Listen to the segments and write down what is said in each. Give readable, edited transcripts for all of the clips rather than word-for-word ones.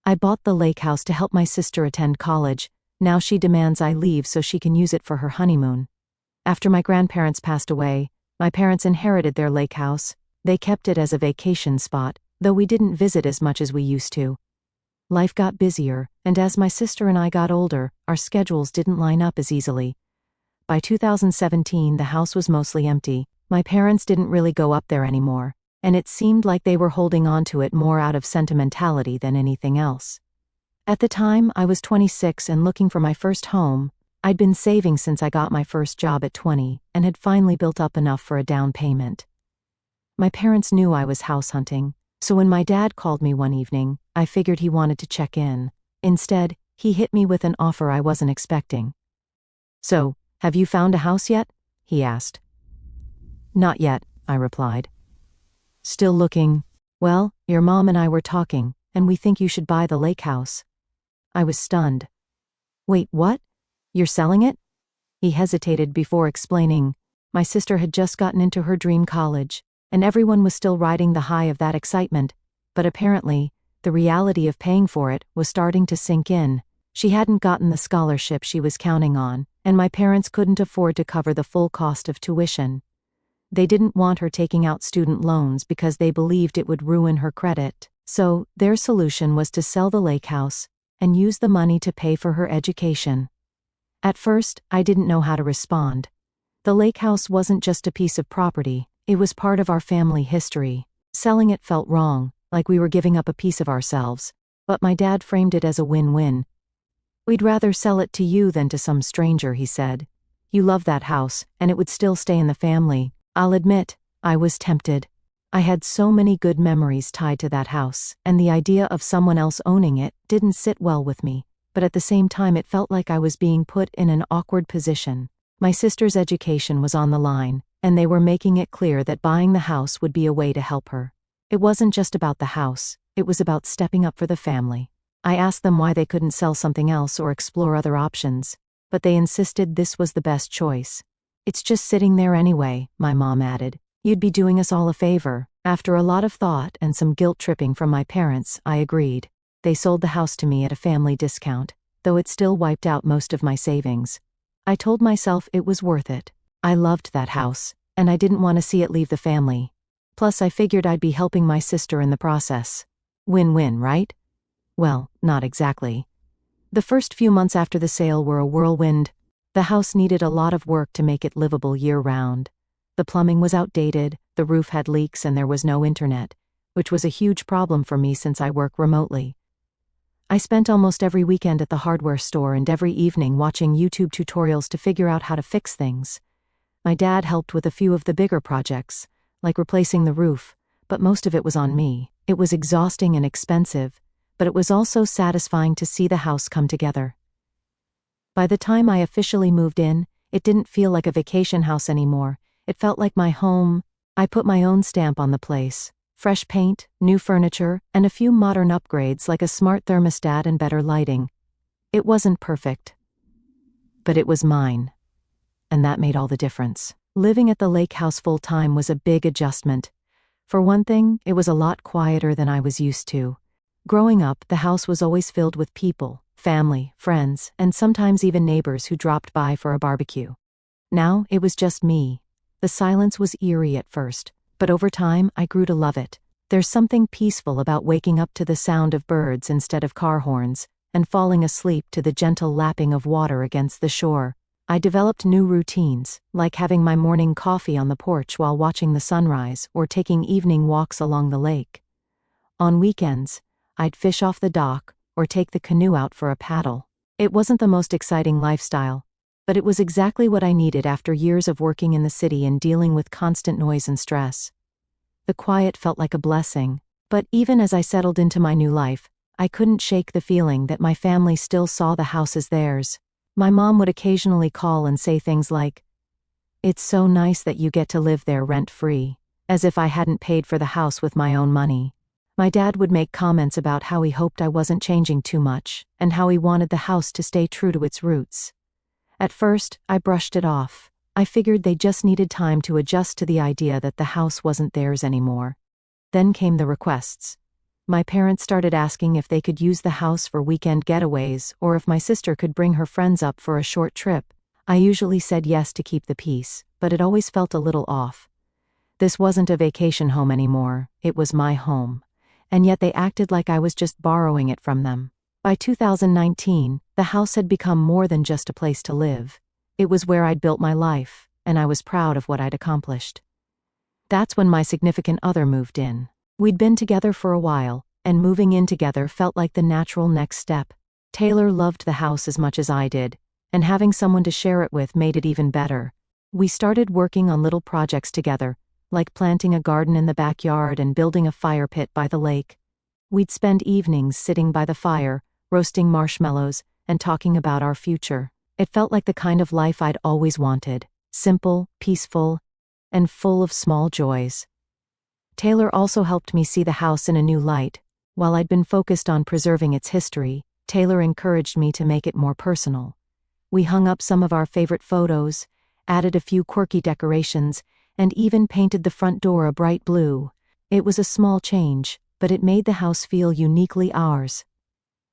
I bought the lake house to help my sister attend college. Now she demands I leave so she can use it for her honeymoon. After my grandparents passed away, my parents inherited their lake house. They kept it as a vacation spot, though we didn't visit as much as we used to. Life got busier, and as my sister and I got older, our schedules didn't line up as easily. By 2017, the house was mostly empty. My parents didn't really go up there anymore, and it seemed like they were holding on to it more out of sentimentality than anything else. At the time, I was 26 and looking for my first home. I'd been saving since I got my first job at 20 and had finally built up enough for a down payment. My parents knew I was house hunting, so when my dad called me one evening, I figured he wanted to check in. Instead, he hit me with an offer I wasn't expecting. "So, have you found a house yet?" he asked. "Not yet," I replied. "Still looking?" "Well, your mom and I were talking, and we think you should buy the lake house." I was stunned. "Wait, what? You're selling it?" He hesitated before explaining. My sister had just gotten into her dream college, and everyone was still riding the high of that excitement, but apparently, the reality of paying for it was starting to sink in. She hadn't gotten the scholarship she was counting on, and my parents couldn't afford to cover the full cost of tuition. They didn't want her taking out student loans because they believed it would ruin her credit, so their solution was to sell the lake house and use the money to pay for her education. At first, I didn't know how to respond. The lake house wasn't just a piece of property, it was part of our family history. Selling it felt wrong, like we were giving up a piece of ourselves, but my dad framed it as a win-win. "We'd rather sell it to you than to some stranger," he said. "You love that house, and it would still stay in the family." I'll admit, I was tempted. I had so many good memories tied to that house, and the idea of someone else owning it didn't sit well with me, but at the same time it felt like I was being put in an awkward position. My sister's education was on the line, and they were making it clear that buying the house would be a way to help her. It wasn't just about the house, it was about stepping up for the family. I asked them why they couldn't sell something else or explore other options, but they insisted this was the best choice. "It's just sitting there anyway," my mom added. "You'd be doing us all a favor." After a lot of thought and some guilt-tripping from my parents, I agreed. They sold the house to me at a family discount, though it still wiped out most of my savings. I told myself it was worth it. I loved that house, and I didn't want to see it leave the family. Plus, I figured I'd be helping my sister in the process. Win-win, right? Well, not exactly. The first few months after the sale were a whirlwind. The house needed a lot of work to make it livable year-round. The plumbing was outdated, the roof had leaks, and there was no internet, which was a huge problem for me since I work remotely. I spent almost every weekend at the hardware store and every evening watching YouTube tutorials to figure out how to fix things. My dad helped with a few of the bigger projects, like replacing the roof, but most of it was on me. It was exhausting and expensive, but it was also satisfying to see the house come together. By the time I officially moved in, it didn't feel like a vacation house anymore. It felt like my home. I put my own stamp on the place. Fresh paint, new furniture, and a few modern upgrades like a smart thermostat and better lighting. It wasn't perfect, but it was mine. And that made all the difference. Living at the lake house full-time was a big adjustment. For one thing, it was a lot quieter than I was used to. Growing up, the house was always filled with people. Family, friends, and sometimes even neighbors who dropped by for a barbecue. Now, it was just me. The silence was eerie at first, but over time, I grew to love it. There's something peaceful about waking up to the sound of birds instead of car horns, and falling asleep to the gentle lapping of water against the shore. I developed new routines, like having my morning coffee on the porch while watching the sunrise or taking evening walks along the lake. On weekends, I'd fish off the dock or take the canoe out for a paddle. It wasn't the most exciting lifestyle, but it was exactly what I needed after years of working in the city and dealing with constant noise and stress. The quiet felt like a blessing, but even as I settled into my new life, I couldn't shake the feeling that my family still saw the house as theirs. My mom would occasionally call and say things like, "It's so nice that you get to live there rent-free," as if I hadn't paid for the house with my own money. My dad would make comments about how he hoped I wasn't changing too much, and how he wanted the house to stay true to its roots. At first, I brushed it off. I figured they just needed time to adjust to the idea that the house wasn't theirs anymore. Then came the requests. My parents started asking if they could use the house for weekend getaways or if my sister could bring her friends up for a short trip. I usually said yes to keep the peace, but it always felt a little off. This wasn't a vacation home anymore, it was my home. And yet they acted like I was just borrowing it from them. By 2019, the house had become more than just a place to live. It was where I'd built my life, and I was proud of what I'd accomplished. That's when my significant other moved in. We'd been together for a while, and moving in together felt like the natural next step. Taylor loved the house as much as I did, and having someone to share it with made it even better. We started working on little projects together, like planting a garden in the backyard and building a fire pit by the lake. We'd spend evenings sitting by the fire, roasting marshmallows, and talking about our future. It felt like the kind of life I'd always wanted, simple, peaceful, and full of small joys. Taylor also helped me see the house in a new light. While I'd been focused on preserving its history, Taylor encouraged me to make it more personal. We hung up some of our favorite photos, added a few quirky decorations, and even painted the front door a bright blue. It was a small change, but it made the house feel uniquely ours.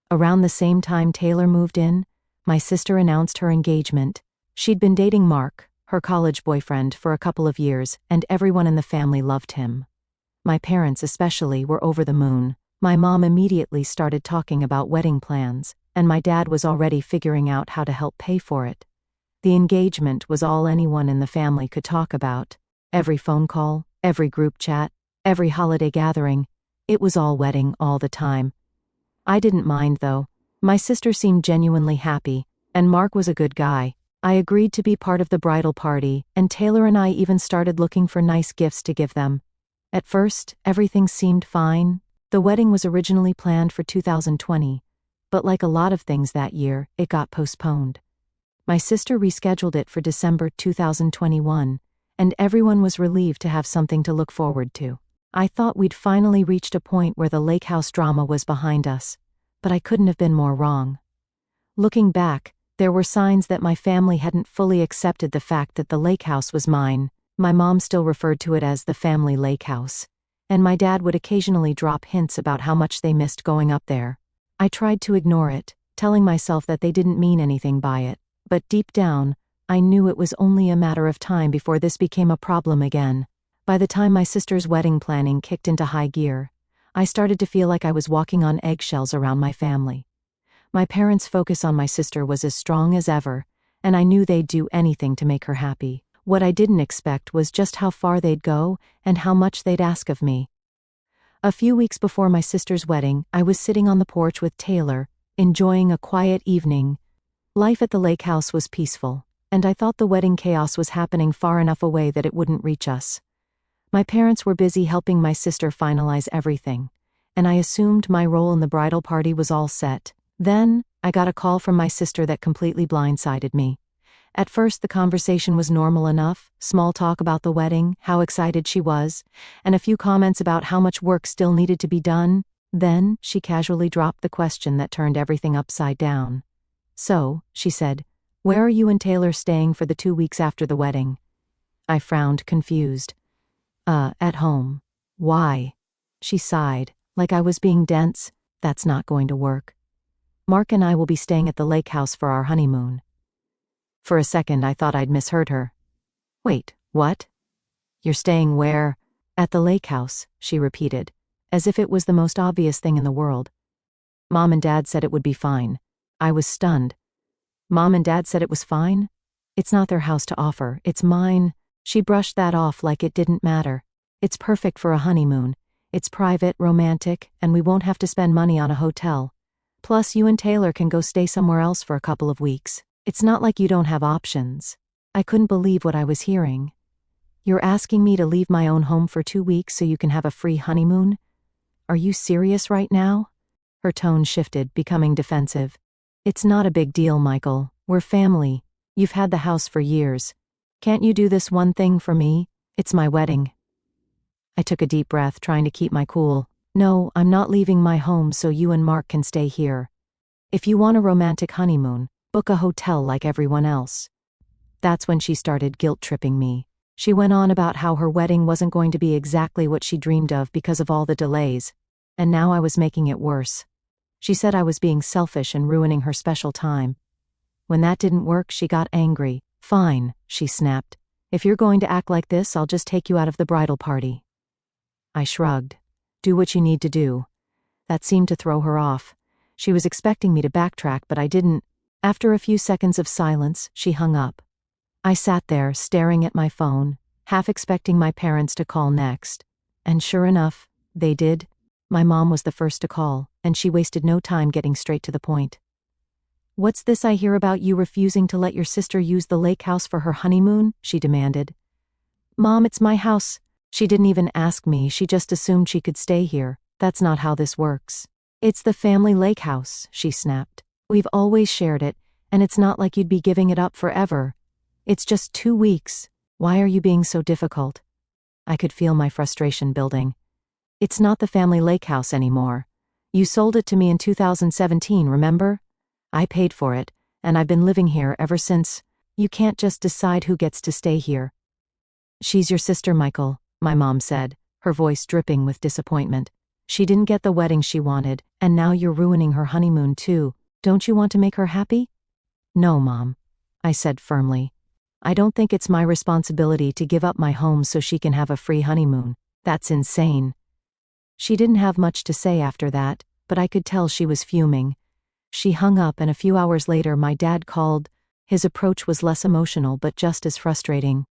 Around the same time Taylor moved in, my sister announced her engagement. She'd been dating Mark, her college boyfriend, for a couple of years, and everyone in the family loved him. My parents especially were over the moon. My mom immediately started talking about wedding plans, and my dad was already figuring out how to help pay for it. The engagement was all anyone in the family could talk about. Every phone call, every group chat, every holiday gathering, it was all wedding all the time. I didn't mind though. My sister seemed genuinely happy, and Mark was a good guy. I agreed to be part of the bridal party, and Taylor and I even started looking for nice gifts to give them. At first, everything seemed fine. The wedding was originally planned for 2020, but like a lot of things that year, it got postponed. My sister rescheduled it for December 2021, and everyone was relieved to have something to look forward to. I thought we'd finally reached a point where the lake house drama was behind us, but I couldn't have been more wrong. Looking back, there were signs that my family hadn't fully accepted the fact that the lake house was mine. My mom still referred to it as the family lake house, and my dad would occasionally drop hints about how much they missed going up there. I tried to ignore it, telling myself that they didn't mean anything by it, but deep down, I knew it was only a matter of time before this became a problem again. By the time my sister's wedding planning kicked into high gear, I started to feel like I was walking on eggshells around my family. My parents' focus on my sister was as strong as ever, and I knew they'd do anything to make her happy. What I didn't expect was just how far they'd go and how much they'd ask of me. A few weeks before my sister's wedding, I was sitting on the porch with Taylor, enjoying a quiet evening. Life at the lake house was peaceful, and I thought the wedding chaos was happening far enough away that it wouldn't reach us. My parents were busy helping my sister finalize everything, and I assumed my role in the bridal party was all set. Then, I got a call from my sister that completely blindsided me. At first the conversation was normal enough, small talk about the wedding, how excited she was, and a few comments about how much work still needed to be done. Then, she casually dropped the question that turned everything upside down. "So," she said, "where are you and Taylor staying for the 2 weeks after the wedding?" I frowned, confused. At home." "Why?" She sighed, like I was being dense. "That's not going to work. Mark and I will be staying at the lake house for our honeymoon." For a second I thought I'd misheard her. "Wait, what? You're staying where?" "At the lake house," she repeated, as if it was the most obvious thing in the world. "Mom and Dad said it would be fine." I was stunned. "Mom and Dad said it was fine? It's not their house to offer, it's mine." She brushed that off like it didn't matter. "It's perfect for a honeymoon. It's private, romantic, and we won't have to spend money on a hotel. Plus, you and Taylor can go stay somewhere else for a couple of weeks. It's not like you don't have options." I couldn't believe what I was hearing. "You're asking me to leave my own home for 2 weeks so you can have a free honeymoon? Are you serious right now?" Her tone shifted, becoming defensive. "It's not a big deal, Michael. We're family. You've had the house for years. Can't you do this one thing for me? It's my wedding." I took a deep breath, trying to keep my cool. "No, I'm not leaving my home so you and Mark can stay here. If you want a romantic honeymoon, book a hotel like everyone else." That's when she started guilt-tripping me. She went on about how her wedding wasn't going to be exactly what she dreamed of because of all the delays. and now I was making it worse. She said I was being selfish and ruining her special time. When that didn't work, she got angry. "Fine," she snapped. "If you're going to act like this, I'll just take you out of the bridal party." I shrugged. "Do what you need to do." That seemed to throw her off. She was expecting me to backtrack, but I didn't. After a few seconds of silence, she hung up. I sat there, staring at my phone, half expecting my parents to call next. And sure enough, they did. My mom was the first to call, and she wasted no time getting straight to the point. "What's this I hear about you refusing to let your sister use the lake house for her honeymoon?" she demanded. "Mom, it's my house." She didn't even ask me, she just assumed she could stay here. "That's not how this works." "It's the family lake house," she snapped. "We've always shared it, and it's not like you'd be giving it up forever. It's just 2 weeks. Why are you being so difficult?" I could feel my frustration building. "It's not the family lake house anymore. You sold it to me in 2017, remember? I paid for it, and I've been living here ever since. You can't just decide who gets to stay here." "She's your sister, Michael," my mom said, her voice dripping with disappointment. "She didn't get the wedding she wanted, and now you're ruining her honeymoon too. Don't you want to make her happy?" "No, Mom," I said firmly. "I don't think it's my responsibility to give up my home so she can have a free honeymoon. That's insane." She didn't have much to say after that, but I could tell she was fuming. She hung up, and a few hours later my dad called. His approach was less emotional but just as frustrating.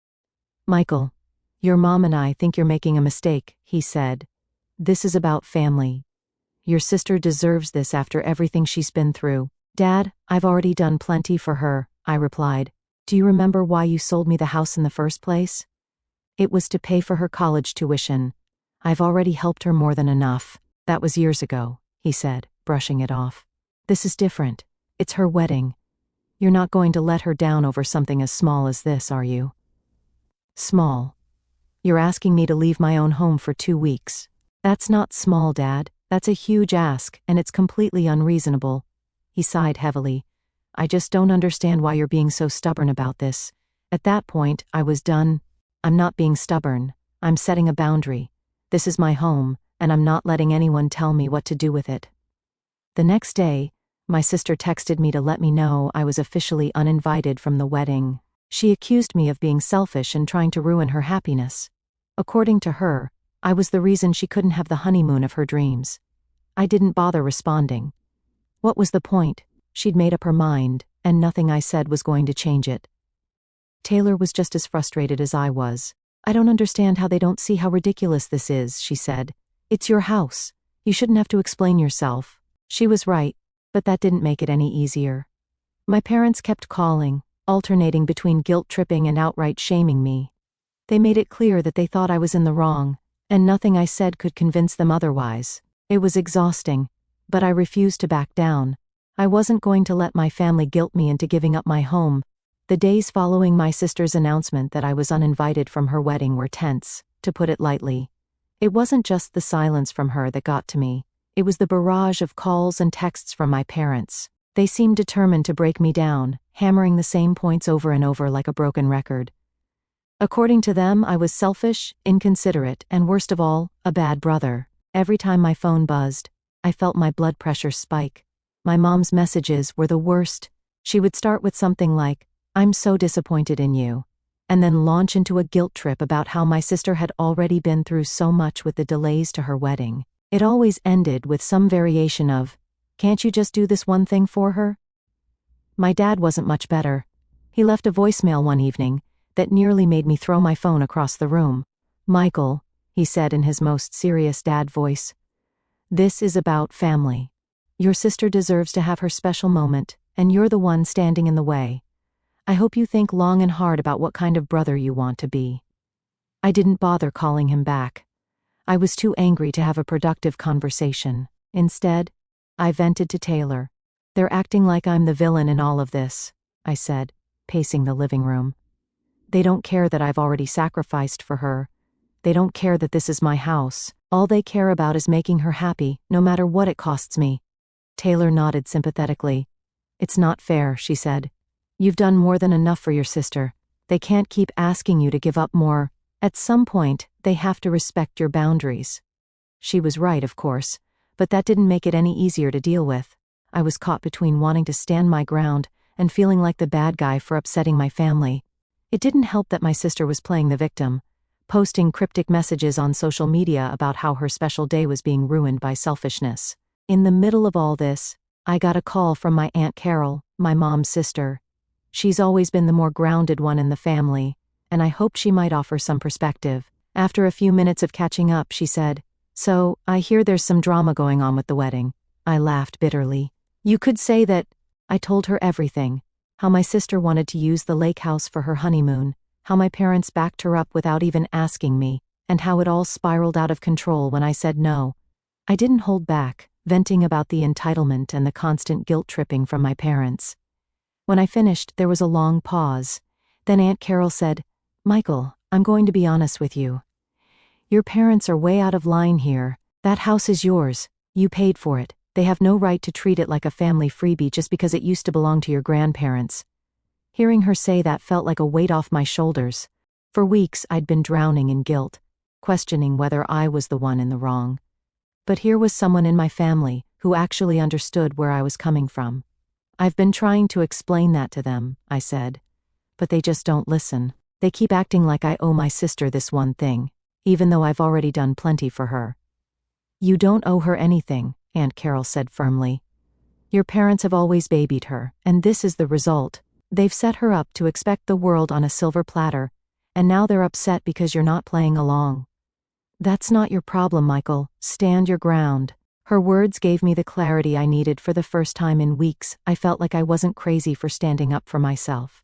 "Michael, your mom and I think you're making a mistake," he said. "This is about family. Your sister deserves this after everything she's been through." "Dad, I've already done plenty for her," I replied. "Do you remember why you sold me the house in the first place?" "It was to pay for her college tuition. I've already helped her more than enough." "That was years ago," he said, brushing it off. "This is different. It's her wedding. You're not going to let her down over something as small as this, are you?" "Small? You're asking me to leave my own home for 2 weeks. That's not small, Dad. That's a huge ask, and it's completely unreasonable." He sighed heavily. "I just don't understand why you're being so stubborn about this." At that point, I was done. "I'm not being stubborn. I'm setting a boundary. This is my home, and I'm not letting anyone tell me what to do with it." The next day, my sister texted me to let me know I was officially uninvited from the wedding. She accused me of being selfish and trying to ruin her happiness. According to her, I was the reason she couldn't have the honeymoon of her dreams. I didn't bother responding. What was the point? She'd made up her mind, and nothing I said was going to change it. Taylor was just as frustrated as I was. "I don't understand how they don't see how ridiculous this is," she said. "It's your house. You shouldn't have to explain yourself." She was right, but that didn't make it any easier. My parents kept calling, alternating between guilt-tripping and outright shaming me. They made it clear that they thought I was in the wrong, and nothing I said could convince them otherwise. It was exhausting, but I refused to back down. I wasn't going to let my family guilt me into giving up my home. The days following my sister's announcement that I was uninvited from her wedding were tense, to put it lightly. It wasn't just the silence from her that got to me. It was the barrage of calls and texts from my parents. They seemed determined to break me down, hammering the same points over and over like a broken record. According to them, I was selfish, inconsiderate, and worst of all, a bad brother. Every time my phone buzzed, I felt my blood pressure spike. My mom's messages were the worst. She would start with something like, "I'm so disappointed in you," and then launch into a guilt trip about how my sister had already been through so much with the delays to her wedding. It always ended with some variation of, "Can't you just do this one thing for her?" My dad wasn't much better. He left a voicemail one evening that nearly made me throw my phone across the room. "Michael," he said in his most serious dad voice, "this is about family. Your sister deserves to have her special moment, and you're the one standing in the way. I hope you think long and hard about what kind of brother you want to be." I didn't bother calling him back. I was too angry to have a productive conversation. Instead, I vented to Taylor. "They're acting like I'm the villain in all of this," I said, pacing the living room. "They don't care that I've already sacrificed for her. They don't care that this is my house. All they care about is making her happy, no matter what it costs me." Taylor nodded sympathetically. "It's not fair," she said. "You've done more than enough for your sister. They can't keep asking you to give up more. At some point, they have to respect your boundaries." She was right, of course. But that didn't make it any easier to deal with. I was caught between wanting to stand my ground and feeling like the bad guy for upsetting my family. It didn't help that my sister was playing the victim, posting cryptic messages on social media about how her special day was being ruined by selfishness. In the middle of all this, I got a call from my Aunt Carol, my mom's sister. She's always been the more grounded one in the family, and I hoped she might offer some perspective. After a few minutes of catching up, she said, "So, I hear there's some drama going on with the wedding." I laughed bitterly. "You could say that." I told her everything. How my sister wanted to use the lake house for her honeymoon, how my parents backed her up without even asking me, and how it all spiraled out of control when I said no. I didn't hold back, venting about the entitlement and the constant guilt-tripping from my parents. When I finished, there was a long pause. Then Aunt Carol said, "Michael, I'm going to be honest with you. Your parents are way out of line here. That house is yours. You paid for it. They have no right to treat it like a family freebie just because it used to belong to your grandparents." Hearing her say that felt like a weight off my shoulders. For weeks, I'd been drowning in guilt, questioning whether I was the one in the wrong. But here was someone in my family who actually understood where I was coming from. "I've been trying to explain that to them," I said. "But they just don't listen. They keep acting like I owe my sister this one thing, even though I've already done plenty for her." "You don't owe her anything," Aunt Carol said firmly. "Your parents have always babied her, and this is the result. They've set her up to expect the world on a silver platter, and now they're upset because you're not playing along. That's not your problem, Michael. Stand your ground." Her words gave me the clarity I needed. For the first time in weeks, I felt like I wasn't crazy for standing up for myself.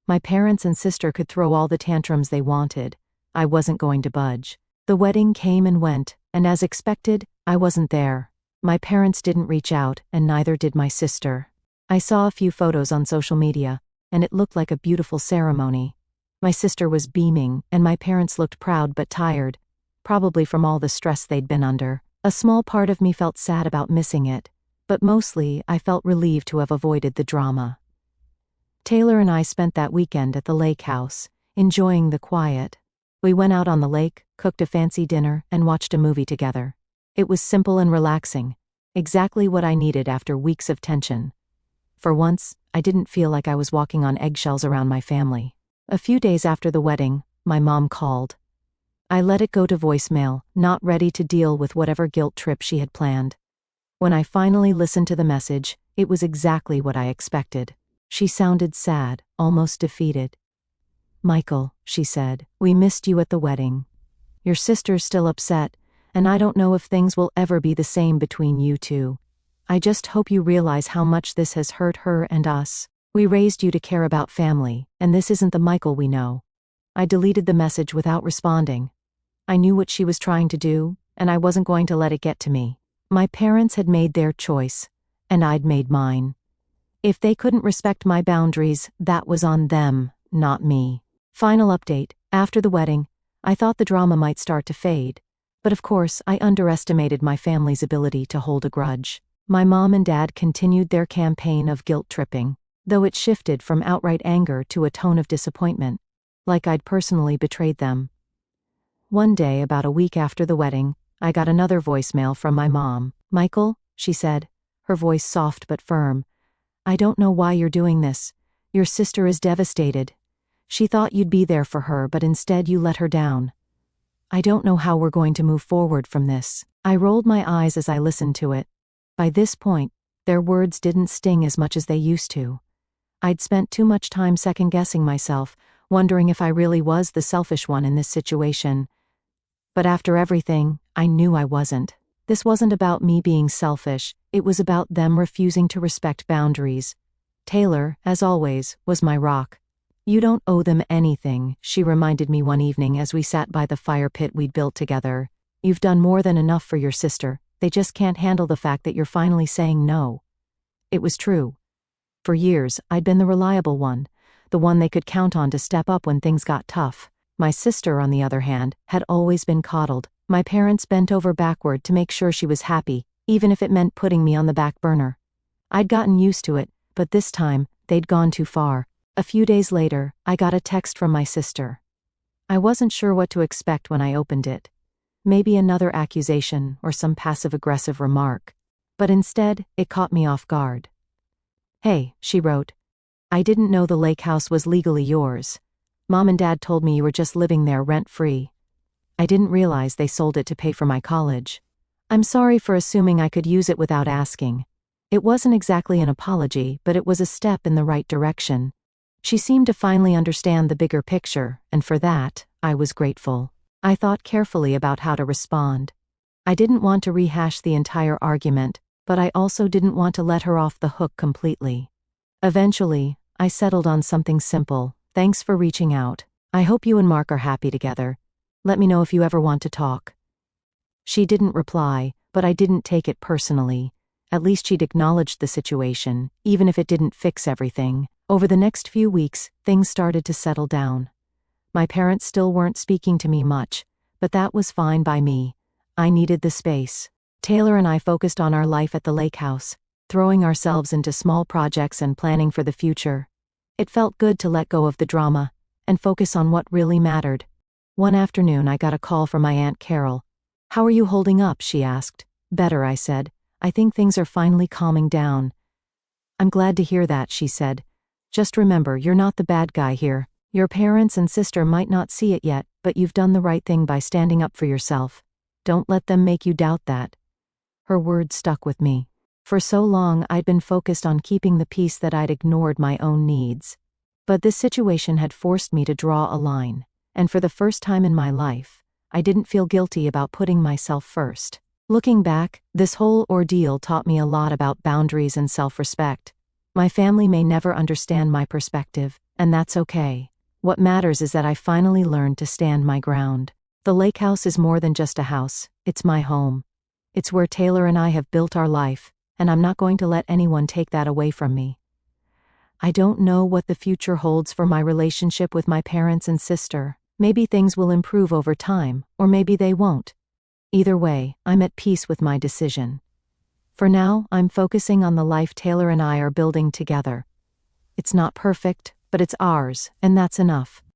My parents and sister could throw all the tantrums they wanted. I wasn't going to budge. The wedding came and went, and as expected, I wasn't there. My parents didn't reach out, and neither did my sister. I saw a few photos on social media, and it looked like a beautiful ceremony. My sister was beaming, and my parents looked proud but tired, probably from all the stress they'd been under. A small part of me felt sad about missing it, but mostly I felt relieved to have avoided the drama. Taylor and I spent that weekend at the lake house, enjoying the quiet. We went out on the lake, cooked a fancy dinner, and watched a movie together. It was simple and relaxing, exactly what I needed after weeks of tension. For once, I didn't feel like I was walking on eggshells around my family. A few days after the wedding, my mom called. I let it go to voicemail, not ready to deal with whatever guilt trip she had planned. When I finally listened to the message, it was exactly what I expected. She sounded sad, almost defeated. "Michael," she said, "we missed you at the wedding. Your sister's still upset, and I don't know if things will ever be the same between you two. I just hope you realize how much this has hurt her and us. We raised you to care about family, and this isn't the Michael we know." I deleted the message without responding. I knew what she was trying to do, and I wasn't going to let it get to me. My parents had made their choice, and I'd made mine. If they couldn't respect my boundaries, that was on them, not me. Final update: after the wedding, I thought the drama might start to fade. But of course, I underestimated my family's ability to hold a grudge. My mom and dad continued their campaign of guilt-tripping, though it shifted from outright anger to a tone of disappointment, like I'd personally betrayed them. One day, about a week after the wedding, I got another voicemail from my mom. "Michael," she said, her voice soft but firm, "I don't know why you're doing this. Your sister is devastated. She thought you'd be there for her, but instead you let her down. I don't know how we're going to move forward from this." I rolled my eyes as I listened to it. By this point, their words didn't sting as much as they used to. I'd spent too much time second-guessing myself, wondering if I really was the selfish one in this situation. But after everything, I knew I wasn't. This wasn't about me being selfish, it was about them refusing to respect boundaries. Taylor, as always, was my rock. "You don't owe them anything," she reminded me one evening as we sat by the fire pit we'd built together. "You've done more than enough for your sister. They just can't handle the fact that you're finally saying no." It was true. For years, I'd been the reliable one, the one they could count on to step up when things got tough. My sister, on the other hand, had always been coddled. My parents bent over backward to make sure she was happy, even if it meant putting me on the back burner. I'd gotten used to it, but this time, they'd gone too far. A few days later, I got a text from my sister. I wasn't sure what to expect when I opened it. maybe another accusation or some passive-aggressive remark. But instead, it caught me off guard. "Hey," she wrote. "I didn't know the lake house was legally yours. Mom and Dad told me you were just living there rent-free. I didn't realize they sold it to pay for my college. I'm sorry for assuming I could use it without asking. It wasn't exactly an apology, but it was a step in the right direction." She seemed to finally understand the bigger picture, and for that, I was grateful. I thought carefully about how to respond. I didn't want to rehash the entire argument, but I also didn't want to let her off the hook completely. Eventually, I settled on something simple. "Thanks for reaching out. I hope you and Mark are happy together. Let me know if you ever want to talk." She didn't reply, but I didn't take it personally. At least she'd acknowledged the situation, even if it didn't fix everything. Over the next few weeks, things started to settle down. My parents still weren't speaking to me much, but that was fine by me. I needed the space. Taylor and I focused on our life at the lake house, throwing ourselves into small projects and planning for the future. It felt good to let go of the drama and focus on what really mattered. One afternoon, I got a call from my Aunt Carol. "How are you holding up?" she asked. "Better," I said. "I think things are finally calming down." "I'm glad to hear that," she said. "Just remember, you're not the bad guy here. Your parents and sister might not see it yet, but you've done the right thing by standing up for yourself. Don't let them make you doubt that." Her words stuck with me. For so long, I'd been focused on keeping the peace that I'd ignored my own needs. But this situation had forced me to draw a line, and for the first time in my life, I didn't feel guilty about putting myself first. Looking back, this whole ordeal taught me a lot about boundaries and self-respect. My family may never understand my perspective, and that's okay. What matters is that I finally learned to stand my ground. The lake house is more than just a house, it's my home. It's where Taylor and I have built our life, and I'm not going to let anyone take that away from me. I don't know what the future holds for my relationship with my parents and sister. Maybe things will improve over time, or maybe they won't. Either way, I'm at peace with my decision. For now, I'm focusing on the life Taylor and I are building together. It's not perfect, but it's ours, and that's enough.